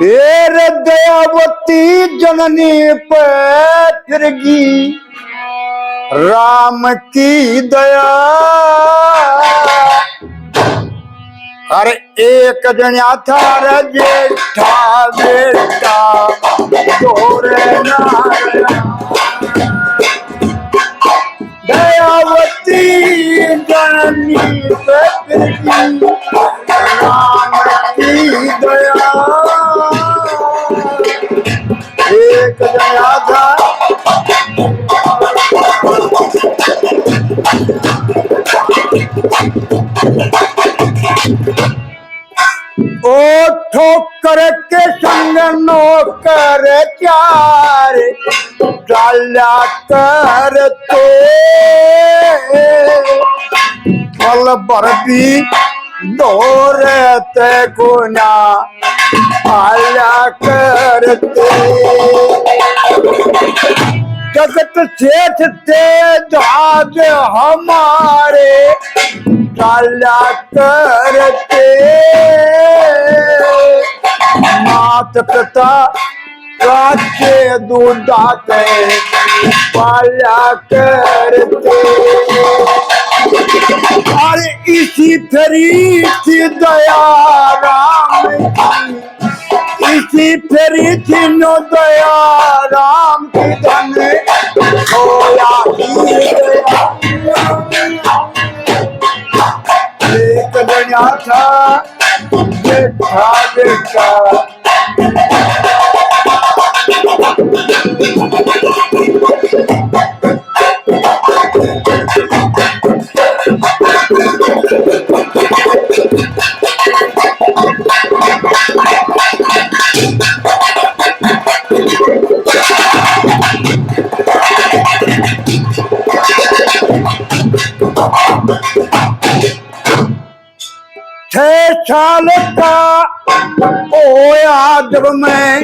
रे दयावती जननी पे फिरगी राम की दया। अरे एक जन्या था रे जेठा बेटा गोरे नारया। दयावती जननी पे फिरगी राम की दया। एक जन्या था ओ ठोकर के संग नौकर चार डाला करते फल बरदी दौरते गुना आया करते। जगत सेठ थे जहाज हमारे डाला करते मात पिता राज्य दूधाते पाला करते। अरे इसी तरीके दया राम की इसी फेरी तीनों दया राम की धन होया एक जन्या था बेटा बेटा। छह साल का होया जब मैं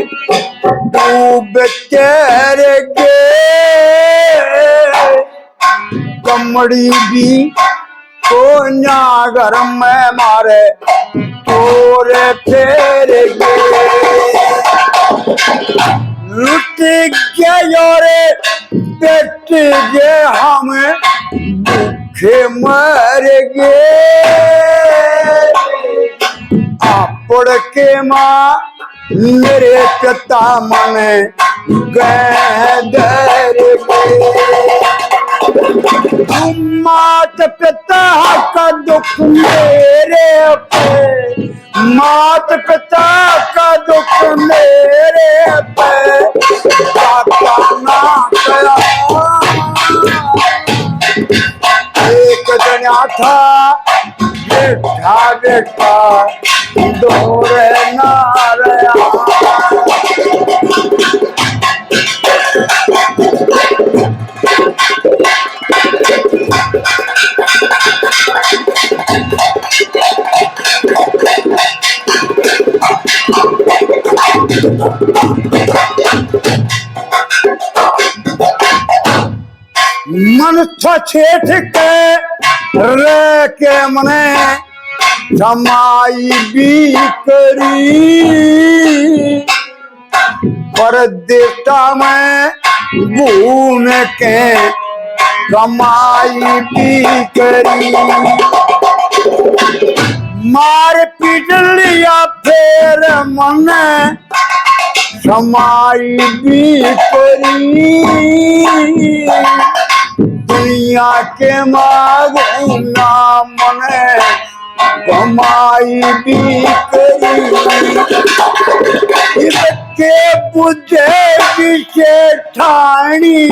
डूब तेरे गे कमड़ी भी को घर में मारे तोरे फेरे गे लुट गया रे बेट गे हम भूखे मर गे पड़ के माँ मेरे पिता मन गैदर मात पिता का दुख मेरे पे मात पिता का दुख मेरे पे दाता ना गया। एक जन्या था बेटा बेटा दोरे नारया। मन छेठ के रे के मने जमाई भी करी पर देता मैं घूम के कमाई भी करी। मार पीट लिया फिर मन समाई भी करी दुनिया के मांगू ना मने कमाई भी करी। के बुझे विषे ठाणी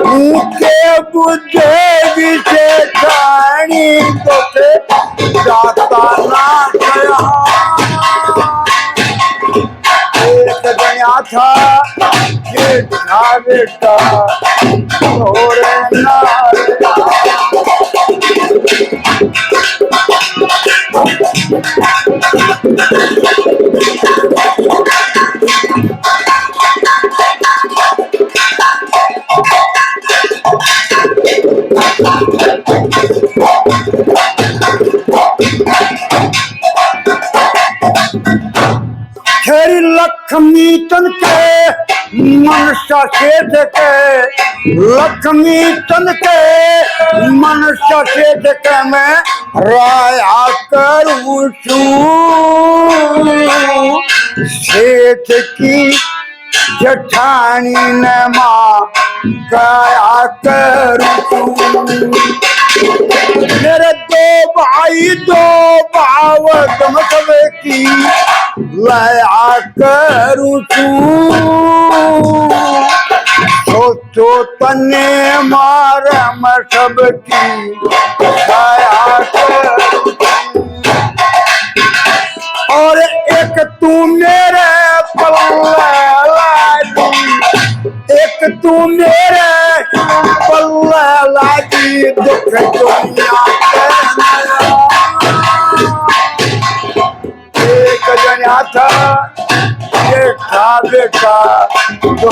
के बुझे विषे ठाणी तो जाता ना गया। एक गया था बेटा बेटा थोड़े नारे खेरी लक्ष्मी तन के मनुष्य सेठ के लक्ष्मी तन के मनुष्य सेठ के मैं राया करूँ सेठ की जठानी ने माँ गाया करूँ मेरे दो भाई दो भाव सब की लया करूँ सोचो तने मारे मैं सबकी दया करूँ और एक तू मेरे पल्ले लागी एक तू मेरे पल्ले लागी दुख दुनिया एक जना था बेटा बेटा दुख